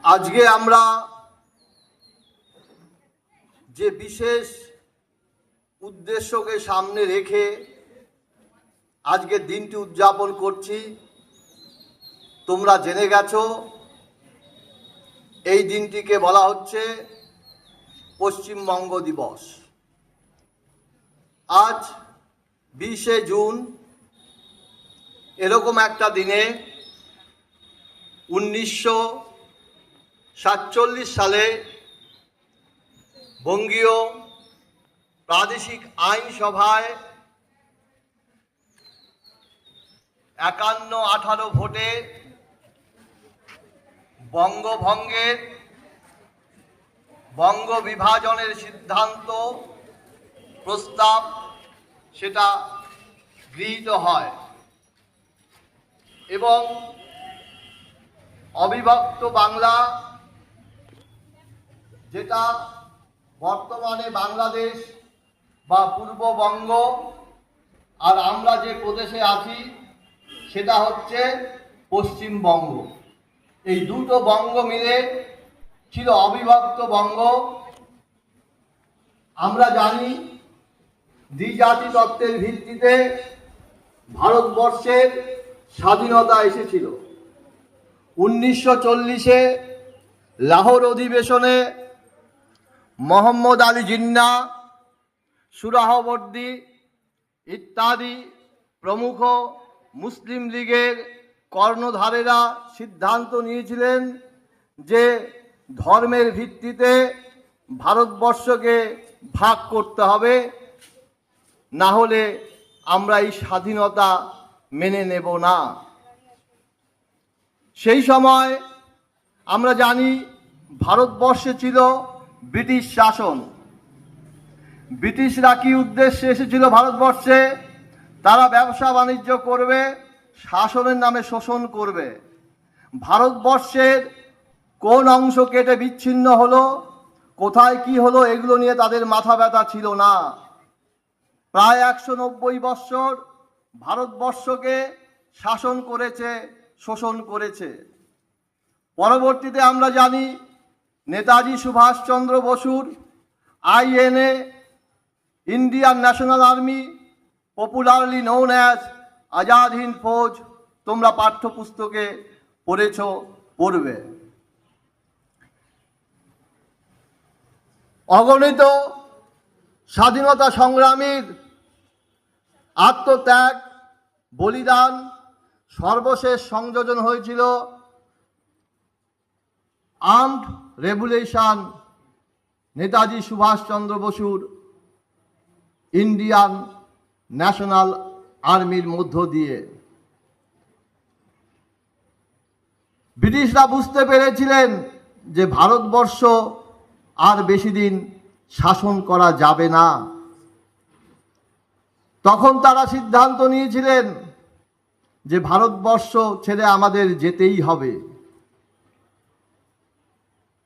আজকে আমরা যে বিশেষ উদ্দেশ্যকে সামনে রেখে আজকের দিনটি উদযাপন করছি, তোমরা জেনে গেছো এই দিনটিকে বলা হচ্ছে পশ্চিমবঙ্গ দিবস। আজ 20শে জুন, এরকম একটা দিনে 1947 সালে বঙ্গীয় প্রাদেশিক আইনসভায় 51-18 ভোটে বঙ্গভঙ্গের বঙ্গ বিভাজনের সিদ্ধান্ত প্রস্তাব সেটা গৃহীত হয় এবং অবিভক্ত বাংলা, যেটা বর্তমানে বাংলাদেশ বা পূর্ববঙ্গ, আর আমরা যে প্রদেশে আছি সেটা হচ্ছে পশ্চিমবঙ্গ। এই দুটো বঙ্গ মিলে ছিল অবিভক্ত বঙ্গ। আমরা জানি দ্বিজাতি তত্ত্বের ভিত্তিতে ভারতবর্ষের স্বাধীনতা এসেছিল। 1940-এ লাহোর অধিবেশনে মোহাম্মদ আলী জিন্না, সুরাহবর্দী ইত্যাদি প্রমুখ মুসলিম লীগের কর্ণধারেরা সিদ্ধান্ত নিয়েছিলেন যে ধর্মের ভিত্তিতে ভারতবর্ষকে ভাগ করতে হবে, না হলে আমরা এই স্বাধীনতা মেনে নেব না। সেই সময় আমরা জানি ভারতবর্ষে ছিল ব্রিটিশ শাসন। ব্রিটিশরা কি উদ্দেশ্যে এসেছিল ভারতবর্ষে? তারা ব্যবসা বাণিজ্য করবে, শাসনের নামে শোষণ করবে। ভারতবর্ষের কোন অংশ কেটে বিচ্ছিন্ন হলো, কোথায় কি হলো, এগুলো নিয়ে তাদের মাথা ব্যথা ছিল না। প্রায় 190 বৎসর ভারতবর্ষকে শাসন করেছে, শোষণ করেছে। পরবর্তীতে আমরা জানি নেতাজি সুভাষচন্দ্র বসুর INA, Indian National Army, popularly known as Azad Hind Fauj, তোমরা পাঠ্যপুস্তকে পড়বে। অগণিত স্বাধীনতা সংগ্রামীর আত্মত্যাগ, বলিদান, সর্বশেষ সংযোজন হয়েছিল আর্মড রেভলিউশন, নেতাজি সুভাষচন্দ্র বসুর ইন্ডিয়ান ন্যাশনাল আর্মির মধ্য দিয়ে। ব্রিটিশরা বুঝতে পেরেছিলেন যে ভারতবর্ষ আর বেশি দিন শাসন করা যাবে না। তখন তারা সিদ্ধান্ত নিয়েছিলেন যে ভারতবর্ষ ছেড়ে আমাদের যেতেই হবে।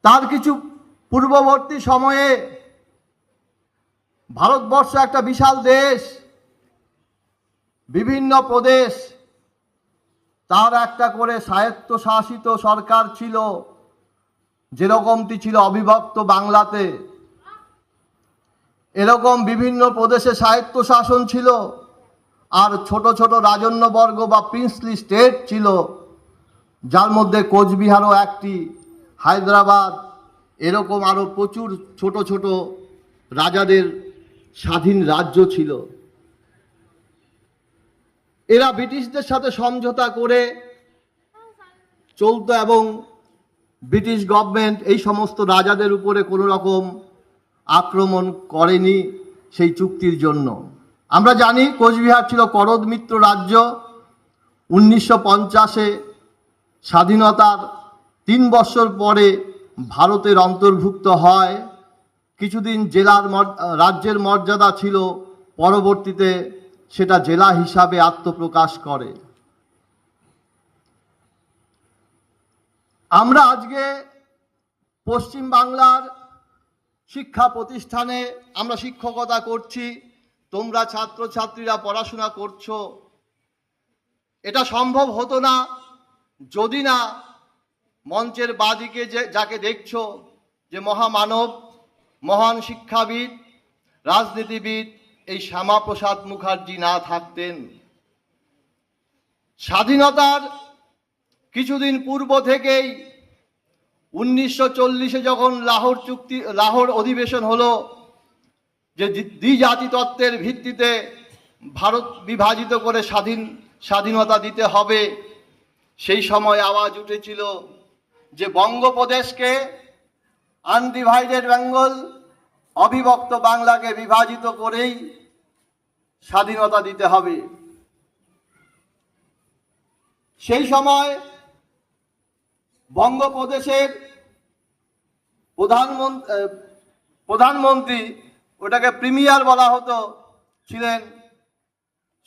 তার কিছু পূর্ববর্তী সময়ে ভারতবর্ষ একটা বিশাল দেশ, বিভিন্ন প্রদেশ, তার একটা করে স্বায়ত্তশাসিত সরকার ছিল, যেরকমটি ছিল অবিভক্ত বাংলাতে। এরকম বিভিন্ন প্রদেশে স্বায়ত্তশাসন ছিল, আর ছোট ছোট রাজন্যবর্গ বা প্রিন্সলি স্টেট ছিল, যার মধ্যে কোচবিহারও একটি, হায়দ্রাবাদ, এরকম আরও প্রচুর ছোট ছোট রাজাদের স্বাধীন রাজ্য ছিল। এরা ব্রিটিশদের সাথে সমঝোতা করে চলত এবং ব্রিটিশ গভর্নমেন্ট এই সমস্ত রাজাদের উপরে কোনো রকম আক্রমণ করেনি সেই চুক্তির জন্য। আমরা জানি কোচবিহার ছিল করদ মিত্র রাজ্য। 1950-এ স্বাধীনতার 3 বছর পরে ভারতের অন্তর্ভুক্ত হয়। কিছুদিন রাজ্যের মর্যাদা ছিল, পরবর্তীতে সেটা জেলা হিসাবে আত্মপ্রকাশ করে। আমরা আজকে পশ্চিম বাংলার শিক্ষা প্রতিষ্ঠানে আমরা শিক্ষকতা করছি, তোমরা ছাত্রছাত্রীরা পড়াশোনা করছো। এটা সম্ভব হতো না যদি না মঞ্চের বাদিকে যাকে দেখছো, যে মহামানব, মহান শিক্ষাবিদ, রাজনীতিবিদ এই শ্যামাপ্রসাদ মুখার্জি না থাকতেন, স্বাধীনতার কিছুদিন পূর্ব থেকেই 1940-এ যখন লাহোর অধিবেশন হলো, যে দ্বিজাতি তত্ত্বের ভিত্তিতে ভারত বিভাজিত করে স্বাধীনতা দিতে হবে, সেই সময় আওয়াজ উঠেছিল যে বঙ্গপ্রদেশকে, আনডিভাইডেড বেঙ্গল, অবিভক্ত বাংলাকে বিভাজিত করেই স্বাধীনতা দিতে হবে। সেই সময় বঙ্গপ্রদেশের প্রধানমন্ত্রী, ওটাকে প্রিমিয়ার বলা হতো, ছিলেন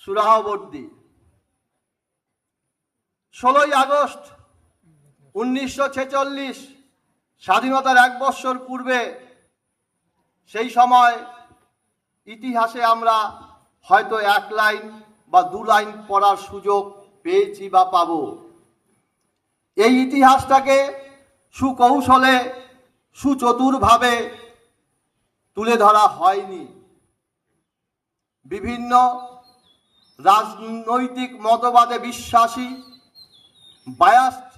সুরাহবর্দী। 16ই আগস্ট 1946, স্বাধীনতার 1 বৎসর পূর্বে, সেই সময় ইতিহাসে আমরা হয়তো 1 লাইন বা 2 লাইন পড়ার সুযোগ পেয়েছি বা পাব। এই ইতিহাসটাকে সুকৌশলে, সুচতুরভাবে তুলে ধরা হয়নি। বিভিন্ন রাজনৈতিক মতবাদে বিশ্বাসী বায়াসড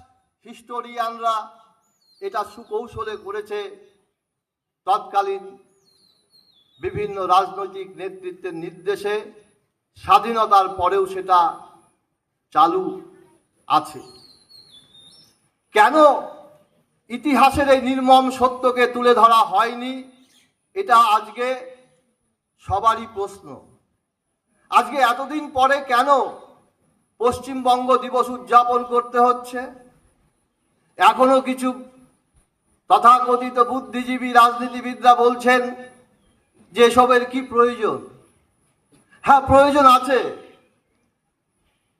হিস্টোরিয়ানরা এটা সুকৌশলে করেছে। তৎকালীন বিভিন্ন রাজনৈতিক নেতৃত্বের নির্দেশে স্বাধীনতার পরেও সেটা চালু আছে। কেন ইতিহাসের এই নির্মম সত্যকে তুলে ধরা হয়নি, এটা আজকে সবারই প্রশ্ন। আজকে এতদিন পরে কেন পশ্চিমবঙ্গ দিবস উদযাপন করতে হচ্ছে? এখনো কিছু তথাকথিত বুদ্ধিজীবী রাজনীতিবিদরা বলছেন যে এসবের কি প্রয়োজন। হ্যাঁ, প্রয়োজন আছে।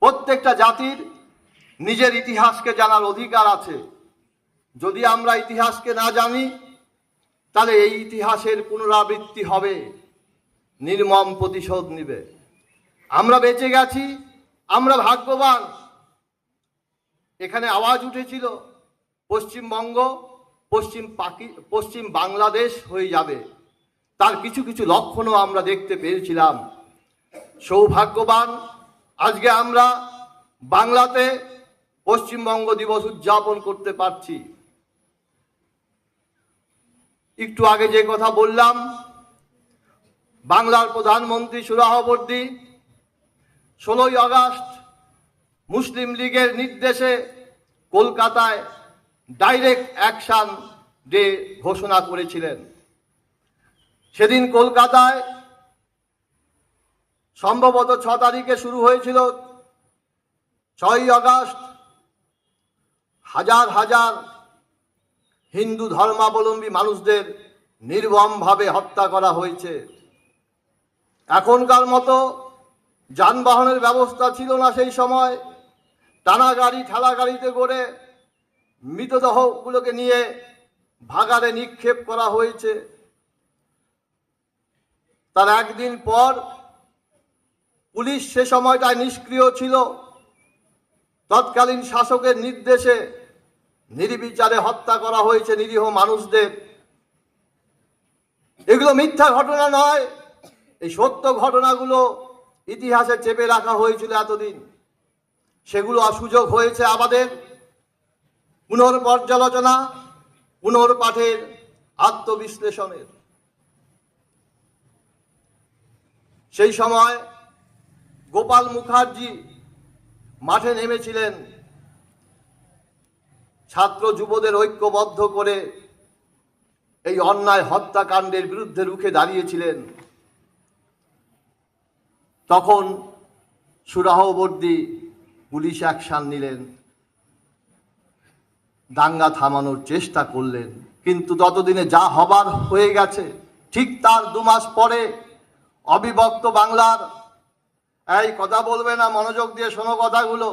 প্রত্যেকটা জাতির নিজের ইতিহাসকে জানার অধিকার আছে। যদি আমরা ইতিহাসকে না জানি, তাহলে এই ইতিহাসের পুনরাবৃত্তি হবে, নির্মম প্রতিশোধ নিবে। আমরা বেঁচে গেছি, আমরা ভাগ্যবান। এখানে আওয়াজ উঠেছিল পশ্চিমবঙ্গ পশ্চিম বাংলাদেশ হয়ে যাবে, তার কিছু কিছু লক্ষণও আমরা দেখতে পেয়েছিলাম। সৌভাগ্যবান, আজকে আমরা বাংলাতে পশ্চিমবঙ্গ দিবস উদযাপন করতে পারছি। একটু আগে যে কথা বললাম, বাংলার প্রধানমন্ত্রী সুরাহবর্দী 16ই আগস্ট মুসলিম লীগের নির্দেশে কলকাতায় ডাইরেক্ট অ্যাকশন ডে ঘোষণা করেছিলেন। সেদিন কলকাতায় সম্ভবত 6 তারিখে শুরু হয়েছিল। 6ই আগস্ট হাজার হাজার হিন্দু ধর্মাবলম্বী মানুষদের নির্মমভাবে হত্যা করা হয়েছে। এখনকার মতো যানবাহনের ব্যবস্থা ছিল না সেই সময়। টানা গাড়ি, ঠেলা গাড়িতে করে মৃতদেহগুলোকে নিয়ে ভাগাড়ে নিক্ষেপ করা হয়েছে। তার একদিন পর পুলিশ সে সময়টায় নিষ্ক্রিয় ছিল। তৎকালীন শাসকের নির্দেশে নির্বিচারে হত্যা করা হয়েছে নিরীহ মানুষদের। এগুলো মিথ্যা ঘটনা নয়, এই সত্য ঘটনাগুলো ইতিহাসে চেপে রাখা হয়েছিল এতদিন। সেগুলো সুযোগ হয়েছে আমাদের পুনর্পর্যালোচনা, পুনর্পাঠের, আত্মবিশ্লেষণের। সেই সময় গোপাল মুখার্জি মাঠে নেমেছিলেন, ছাত্র যুবদের ঐক্যবদ্ধ করে এই অন্যায় হত্যাকাণ্ডের বিরুদ্ধে রুখে দাঁড়িয়েছিলেন। তখন সুরাহবর্দী পুলিশ অ্যাকশন নিলেন, দাঙ্গা থামানোর চেষ্টা করলেন, কিন্তু ততদিনে যা হবার হয়ে গেছে। ঠিক তার 2 মাস পরে অবিভক্ত বাংলার, এই কথা বলবে না, মনোযোগ দিয়ে শোনো কথাগুলো,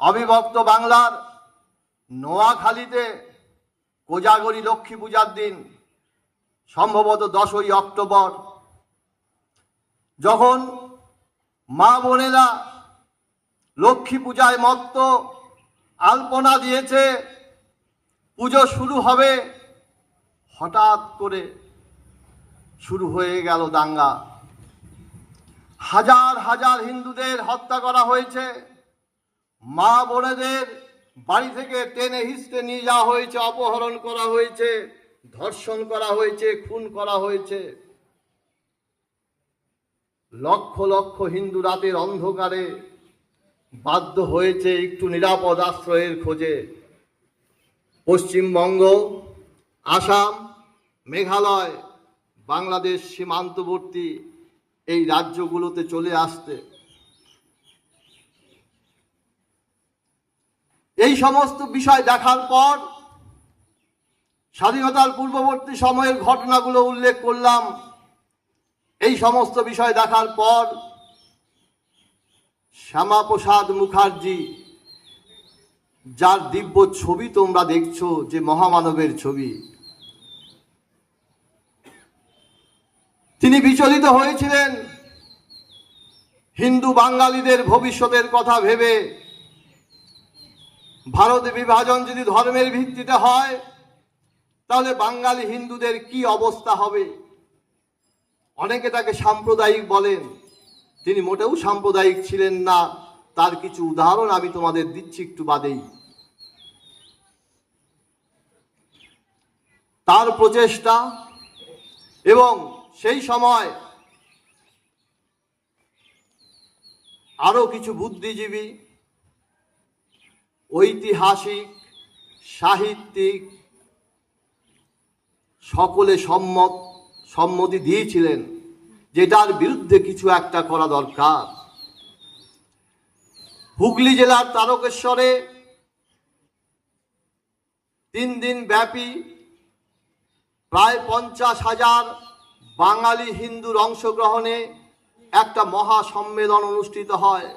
অবিভক্ত বাংলার নোয়াখালীতে কোজাগরী লক্ষ্মী পূজার দিন, সম্ভবত 10ই অক্টোবর, যখন মা বোনেরা লক্ষ্মী পূজায় মত্ত আলপনা দিয়েছে, পুজো শুরু হবে, হঠাৎ করে শুরু হয়ে গেল দাঙ্গা। হাজার হাজার হিন্দুদের হত্যা করা হয়েছে, মা বোনেদের বাড়ি থেকে টেনে হিঁচড়ে নিয়ে যাওয়া হয়েছে, অপহরণ করা হয়েছে, ধর্ষণ করা হয়েছে, খুন করা হয়েছে। লক্ষ লক্ষ হিন্দু রাতের অন্ধকারে বাধ্য হয়েছে একটু নিরাপদ আশ্রয়ের খোঁজে পশ্চিমবঙ্গ, আসাম, মেঘালয়, বাংলাদেশ সীমান্তবর্তী এই রাজ্যগুলোতে চলে আসতে। এই সমস্ত বিষয় দেখার পর স্বাধীনতার পূর্ববর্তী সময়ের ঘটনাগুলো উল্লেখ করলাম। এই সমস্ত বিষয় দেখার পর শ্যামাপ্রসাদ মুখার্জি, যার দিব্য ছবি তোমরা দেখছো, যে মহামানবের ছবি, তিনি বিচলিত হয়েছিলেন হিন্দু বাঙালিদের ভবিষ্যতের কথা ভেবে। ভারত বিভাজন যদি ধর্মের ভিত্তিতে হয়, তাহলে বাঙালি হিন্দুদের কি অবস্থা হবে। অনেকে তাকে সাম্প্রদায়িক বলেন, তিনি মোটেও সাম্প্রদায়িক ছিলেন না। তার কিছু উদাহরণ আমি তোমাদের দিচ্ছি একটু বাদেই। তার প্রচেষ্টা এবং সেই সময় আরো কিছু বুদ্ধিজীবী, ঐতিহাসিক, সাহিত্যিক সকলে সম্মতি দিয়েছিলেন যেটার বিরুদ্ধে কিছু একটা করা দরকার। হুগলি জেলার তারকেশ্বরে 3 দিন ব্যাপী প্রায় 50,000 বাঙালি হিন্দুর অংশগ্রহণে একটা মহা সম্মেলন অনুষ্ঠিত হয়।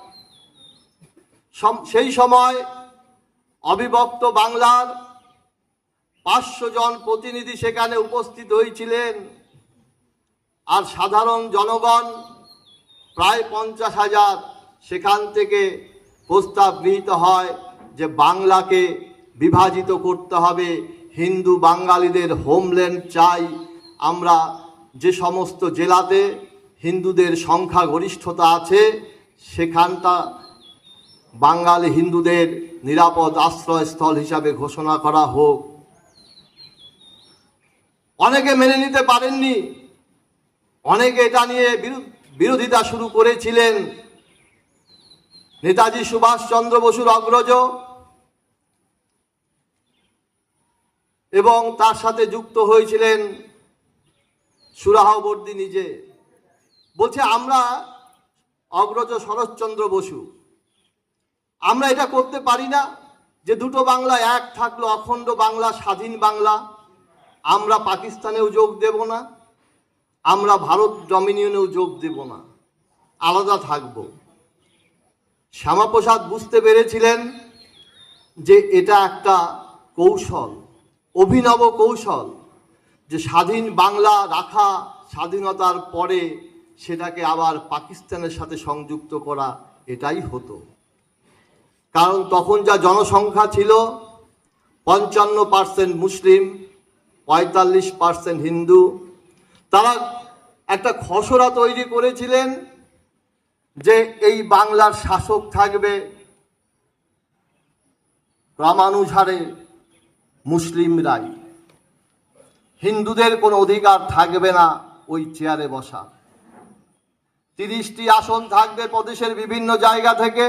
সেই সময় অবিভক্ত বাংলার 500 জন প্রতিনিধি সেখানে উপস্থিত হয়েছিলেন। আর সাধারণ জনগণ প্রায় 50,000। সেখান থেকে প্রস্তাব গৃহীত হয় যে বাংলাকে বিভাজিত করতে হবে, হিন্দু বাঙালিদের হোমল্যান্ড চাই। আমরা যে সমস্ত জেলাতে হিন্দুদের সংখ্যাগরিষ্ঠতা আছে সেখানটা বাঙালি হিন্দুদের নিরাপদ আশ্রয়স্থল হিসাবে ঘোষণা করা হোক। অনেকে মেনে নিতে পারেননি, অনেকে এটা নিয়ে বিরোধিতা শুরু করেছিলেন। নেতাজি সুভাষচন্দ্র বসুর অগ্রজ এবং তার সাথে যুক্ত হয়েছিলেন সুরাহবর্দী নিজে। বলছে আমরা অগ্রজ শরৎচন্দ্র বসু, আমরা এটা করতে পারি না যে দুটো বাংলা এক থাকলো, অখণ্ড বাংলা, স্বাধীন বাংলা। আমরা পাকিস্তানেও যোগ দেব না, আমরা ভারত ডমিনিয়নেও যোগ দেব না, আলাদা থাকব। শ্যামাপ্রসাদ বুঝতে পেরেছিলেন যে এটা একটা কৌশল, অভিনব কৌশল, যে স্বাধীন বাংলা রাখা, স্বাধীনতার পরে সেটাকে আবার পাকিস্তানের সাথে সংযুক্ত করা, এটাই হতো। কারণ তখন যা জনসংখ্যা ছিল 55% মুসলিম, 45% হিন্দু। তারা একটা খসড়া তৈরি করেছিলেন যে এই বাংলার শাসক থাকবে ক্রমানুসারে মুসলিমরাই, হিন্দুদের কোনো অধিকার থাকবে না ওই চেয়ারে বসা। 30টি আসন থাকবে প্রদেশের বিভিন্ন জায়গা থেকে,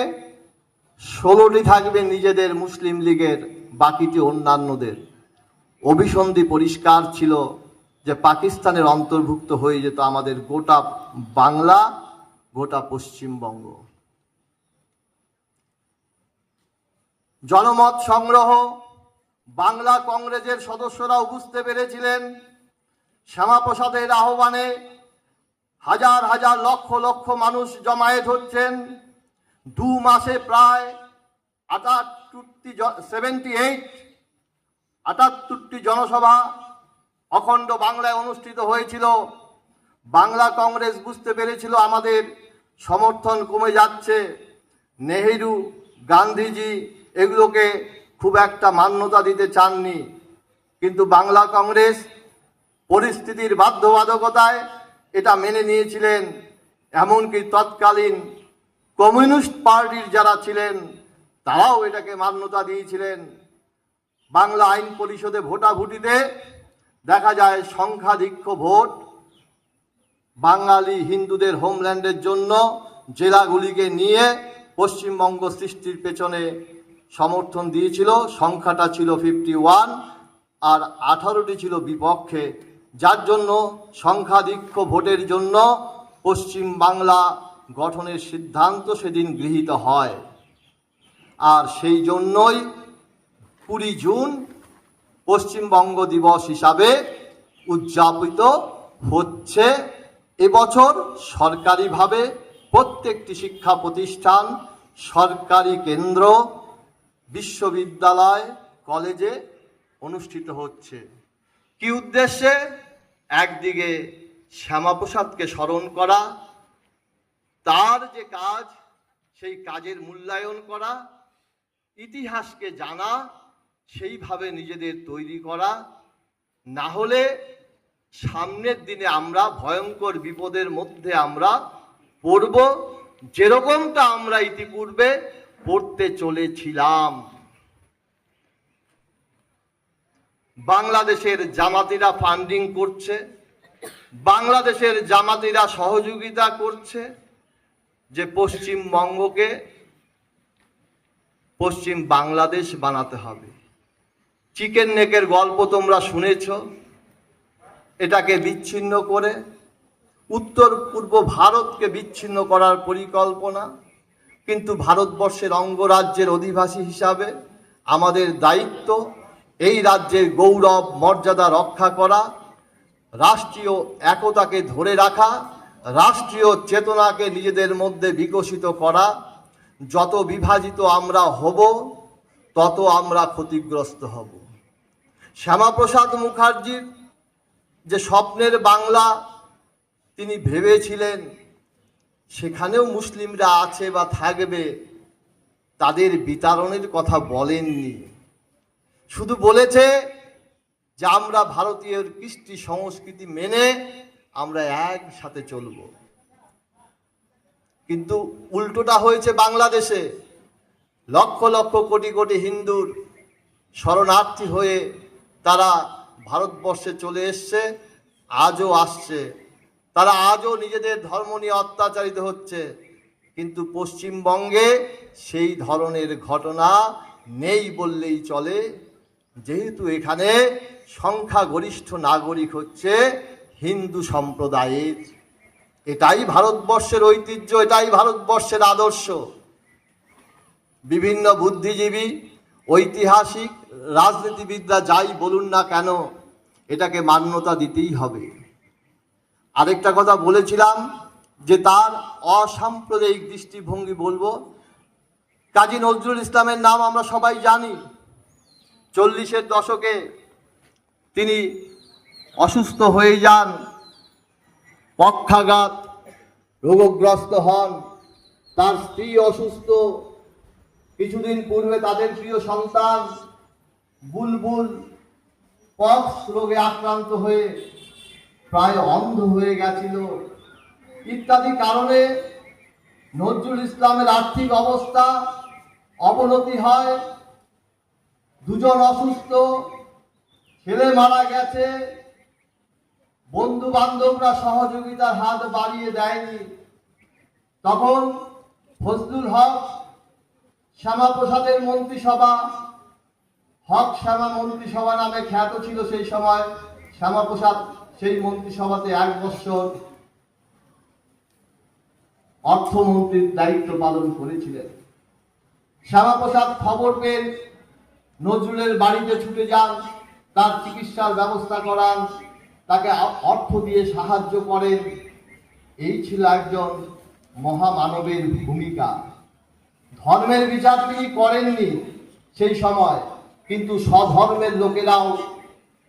16টি থাকবে নিজেদের মুসলিম লীগের, বাকিটি অন্যান্যদের। অভিসন্ধি পরিষ্কার ছিল যে পাকিস্তানের অন্তর্ভুক্ত হয়ে যেত আমাদের গোটা বাংলা, গোটা পশ্চিমবঙ্গ। জনমত সংগ্রহ, বাংলা কংগ্রেসের সদস্যরাও বুঝতে পেরেছিলেন শ্যামাপ্রসাদের আহ্বানে হাজার হাজার লক্ষ লক্ষ মানুষ জমায়েত হচ্ছেন। 2 মাসে প্রায় 78টি জনসভা অখণ্ড বাংলায় অনুষ্ঠিত হয়েছিল। বাংলা কংগ্রেস বুঝতে পেরেছিল আমাদের সমর্থন কমে যাচ্ছে। নেহেরু, গান্ধীজি এগুলোকে খুব একটা মান্যতা দিতে চাননি। কিন্তু বাংলা কংগ্রেস পরিস্থিতির বাধ্যবাধকতায় এটা মেনে নিয়েছিলেন। এমনকি তৎকালীন কমিউনিস্ট পার্টির যারা ছিলেন তারাও এটাকে মান্যতা দিয়েছিলেন। বাংলা আইন পরিষদে ভোটাভুটিতে দেখা যায় সংখ্যাধিক্য ভোট বাঙালি হিন্দুদের হোমল্যান্ডের জন্য জেলাগুলিকে নিয়ে পশ্চিমবঙ্গ সৃষ্টির পেছনে সমর্থন দিয়েছিল। সংখ্যাটা ছিল 51 আর 18টি ছিল বিপক্ষে, যার জন্য সংখ্যাধিক্য ভোটের জন্য পশ্চিম বাংলা গঠনের সিদ্ধান্ত সেদিন গৃহীত হয়। আর সেই জন্যই 20 জুন পশ্চিমবঙ্গ দিবস হিসাবে উদযাপিত হচ্ছে। এবছর সরকারিভাবে প্রত্যেকটি শিক্ষা প্রতিষ্ঠান, সরকারি কেন্দ্র, বিশ্ববিদ্যালয়, কলেজে অনুষ্ঠিত হচ্ছে। কি উদ্দেশ্যে? একদিকে শ্যামাপ্রসাদকে স্মরণ করা, তার যে কাজ সেই কাজের মূল্যায়ন করা, ইতিহাসকে জানা, সেইভাবে নিজেদের তৈরি করা। না হলে সামনের দিনে আমরা ভয়ঙ্কর বিপদের মধ্যে আমরা পড়ব, যেরকমটা আমরা ইতিপূর্বে পড়তে চলেছিলাম। বাংলাদেশের জামাতিরা ফান্ডিং করছে, বাংলাদেশের জামাতিরা সহযোগিতা করছে যে পশ্চিমবঙ্গকে পশ্চিম বাংলাদেশ বানাতে হবে। চিকেন নেকের গল্প তোমরা শুনেছ। এটাকে বিচ্ছিন্ন করে উত্তর পূর্ব ভারতকে বিচ্ছিন্ন করার পরিকল্পনা। কিন্তু ভারতবর্ষের অঙ্গরাজ্যের অধিবাসী হিসাবে আমাদের দায়িত্ব এই রাজ্যের গৌরব মর্যাদা রক্ষা করা, রাষ্ট্রীয় একতাকে ধরে রাখা, রাষ্ট্রীয় চেতনাকে নিজেদের মধ্যে বিকশিত করা। যত বিভাজিত আমরা হব তত আমরা ক্ষতিগ্রস্ত হব। শ্যামাপ্রসাদ মুখার্জির যে স্বপ্নের বাংলা তিনি ভেবেছিলেন, সেখানেও মুসলিমরা আছে বা থাকবে, তাদের বিতাড়নের কথা বলেননি। শুধু বলেছে যে আমরা ভারতীয় কৃষ্টি সংস্কৃতি মেনে আমরা একসাথে চলব। কিন্তু উল্টোটা হয়েছে বাংলাদেশে। লক্ষ লক্ষ কোটি কোটি হিন্দুর শরণার্থী হয়ে তারা ভারতবর্ষে চলে এসছে, আজও আসছে। তারা আজও নিজেদের ধর্ম নিয়ে অত্যাচারিত হচ্ছে। কিন্তু পশ্চিমবঙ্গে সেই ধরনের ঘটনা নেই বললেই চলে, যেহেতু এখানে সংখ্যাগরিষ্ঠ নাগরিক হচ্ছে হিন্দু সম্প্রদায়ের। এটাই ভারতবর্ষের ঐতিহ্য, এটাই ভারতবর্ষের আদর্শ। বিভিন্ন বুদ্ধিজীবী, ঐতিহাসিক, রাজনীতিবিদরা যাই বলুন না কেন, এটাকে মান্যতা দিতেই হবে। আরেকটা কথা বলেছিলাম যে তার অসাম্প্রদায়িক দৃষ্টিভঙ্গি বলবো। কাজী নজরুল ইসলামের নাম আমরা সবাই জানি। 40-এর দশকে তিনি অসুস্থ হয়ে যান, পক্ষাঘাত রোগগ্রস্ত হন, তার স্ত্রী অসুস্থ। কিছুদিন পূর্বে তাদের প্রিয় সন্তান বুলবুল পক্স রোগে আক্রান্ত হয়ে প্রায় অন্ধ হয়ে গেছিল। ইত্যাদি কারণে নজরুল ইসলামের আর্থিক অবস্থা অবনতি হয়। দুজন অসুস্থ, ছেলে মারা গেছে, বন্ধু বান্ধবরা সহযোগিতার হাত বাড়িয়ে দেয়নি। তখন ফজলুল হক শ্যামাপ্রসাদের মন্ত্রিসভা, হক শ্যামা মন্ত্রিসভা নামে খ্যাত ছিল সেই সময়। শ্যামাপ্রসাদ সেই মন্ত্রিসভাতে 1 বছর অর্থমন্ত্রীর দায়িত্ব পালন করেছিলেন। শ্যামাপ্রসাদ খবর পেয়ে নজরুলের বাড়িতে ছুটে যান, তার চিকিৎসার ব্যবস্থা করান, তাকে অর্থ দিয়ে সাহায্য করেন। এই ছিল একজন মহামানবের ভূমিকা। ধর্মের বিচার তিনি করেননি সেই সময়, কিন্তু স্বধর্মের লোকেরাও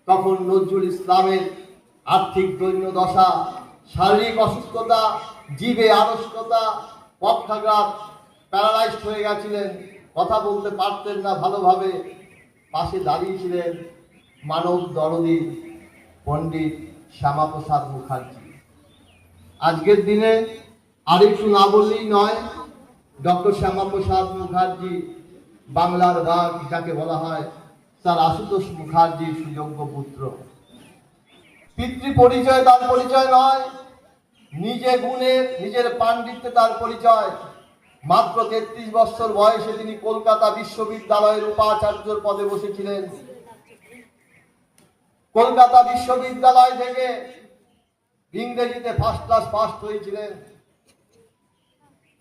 তখন নজরুল ইসলামের আর্থিক দৈন্যদশা, শারীরিক অসুস্থতা, জীবে আড়ষ্টতা, পক্ষাঘাত, প্যারালাইজড হয়ে গেছিলেন, কথা বলতে পারতেন না ভালোভাবে, পাশে দাঁড়িয়েছিলেন। মানব দরদী পণ্ডিত শ্যামাপ্রসাদ মুখার্জি। আজকের দিনে আরেকটু না বললেই নয়, ডক্টর শ্যামাপ্রসাদ মুখার্জি বাংলার বাঘ যাকে বলা হয়, স্যার আশুতোষ মুখার্জির সুযোগ্য পুত্র। পিতৃ পরিচয় তার পরিচয় নয়, নিজে গুণের নিজের পাণ্ডিত্যে তার পরিচয়। মাত্র 33 বছর বয়সে তিনি কলকাতা বিশ্ববিদ্যালয়ের উপাচার্যর পদে বসেছিলেন। কলকাতা বিশ্ববিদ্যালয় থেকে ইংরেজিতে ফার্স্ট ক্লাস পাস হয়েছিলেন।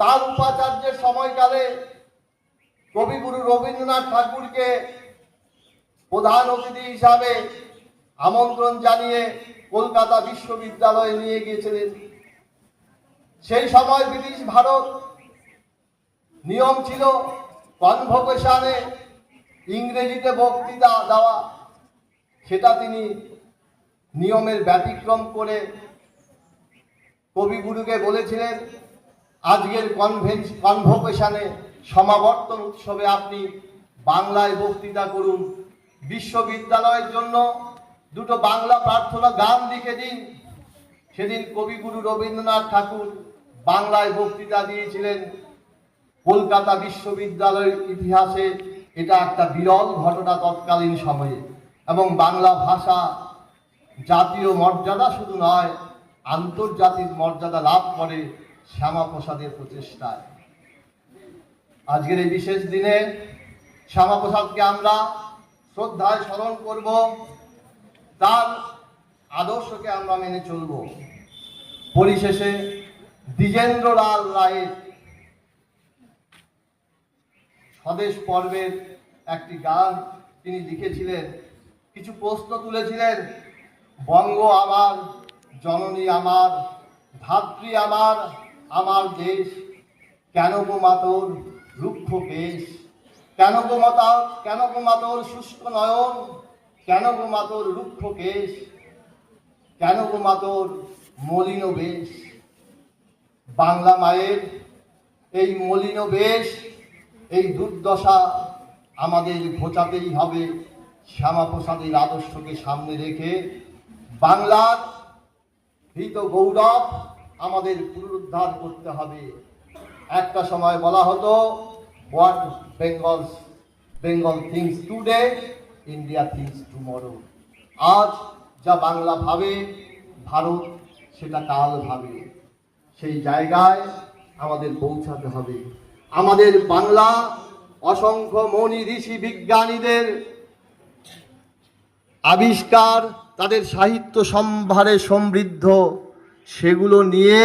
তার উপাচার্যের সময়কালে কবিগুরু রবীন্দ্রনাথ ঠাকুরকে প্রধান অতিথি হিসাবে আমন্ত্রণ জানিয়ে কলকাতা বিশ্ববিদ্যালয়ে নিয়ে গিয়েছিলেন। সেই সময় ব্রিটিশ ভারত নিয়ম ছিল কনভোকেশনে ইংরেজিতে বক্তৃতা দেওয়া। সেটা তিনি নিয়মের ব্যতিক্রম করে কবিগুরুকে বলেছিলেন, আজকের কনভোকেশনে সমাবর্তন উৎসবে আপনি বাংলায় বক্তৃতা করুন। বিশ্ববিদ্যালয়ের জন্য দুটো বাংলা প্রার্থনা গান লিখে দিন। সেদিন কবিগুরু রবীন্দ্রনাথ ঠাকুর বাংলায় বক্তৃতা দিয়েছিলেন। কলকাতা বিশ্ববিদ্যালয়ের ইতিহাসে এটা একটা বিরল ঘটনা তৎকালীন সময়ে, এবং বাংলা ভাষা জাতীয় মর্যাদা শুধু নয়, আন্তর্জাতিক মর্যাদা লাভ করে শ্যামাপ্রসাদের প্রচেষ্টায়। আজকের এই বিশেষ দিনে শ্যামাপ্রসাদকে আমরা শ্রদ্ধায় স্মরণ করব, তার আদর্শকে আমরা মেনে চলব। পরিশেষে দ্বিজেন্দ্রলাল রায়ের স্বদেশ পর্বের একটি গান তিনি লিখেছিলেন, কিছু প্রশ্ন তুলেছিলেন। বঙ্গ আমার, জননী আমার, ধাত্রী আমার, আমার দেশ, কেন গো মাতর রুক্ষ কেশ, কেন গো মাতর শুষ্ক নয়ন, কেন গো মাতর রুক্ষ কেশ, কেন গো মাতর মলিন বেশ। বাংলা মায়ের এই মলিন বেশ, এই দুর্দশা আমাদের ঘোচাতেই হবে। শ্যামাপ্রসাদের আদর্শকে সামনে রেখে বাংলার হৃত গৌরব আমাদের পুনরুদ্ধার করতে হবে। একটা সময় বলা হতো, what Bengal things today, India things tomorrow. আজ যা বাংলা ভাবে, ভারত সেটা কাল ভাবে। সেই জায়গায় আমাদের পৌঁছাতে হবে। আমাদের বাংলা অসংখ্য মনি ঋষি বিজ্ঞানীদের আবিষ্কার, তাদের সাহিত্য সম্ভারে সমৃদ্ধ, সেগুলো নিয়ে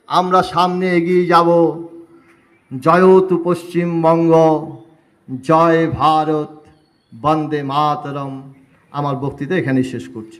আমরা সামনে এগিয়ে যাব। জয়তু পশ্চিমবঙ্গ, জয় ভারত, বন্দে মাতরম। আমার বক্তৃতা এখানেই শেষ করছি।